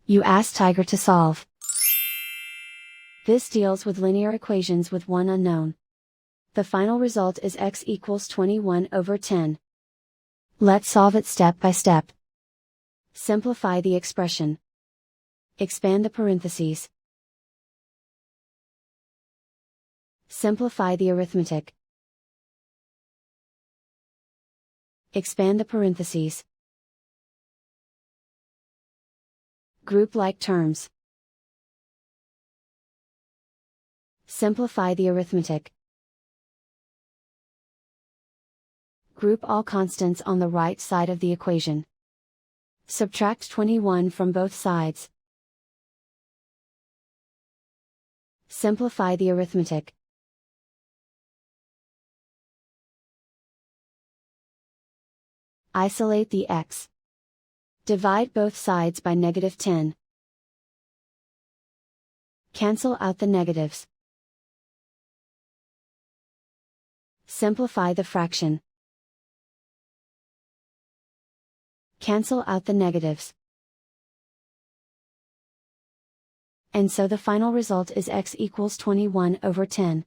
You ask Tiger to solve. This deals with linear equations with one unknown. The final result is x equals 21/10. Let's solve it step by step. Simplify the expression. Expand the parentheses. Simplify the arithmetic. Expand the parentheses. Group like terms. Simplify the arithmetic. Group all constants on the right side of the equation. Subtract 21 from both sides. Simplify the arithmetic. Isolate the x. Divide both sides by -10. Cancel out the negatives. Simplify the fraction. Cancel out the negatives. And so the final result is x equals 21/10.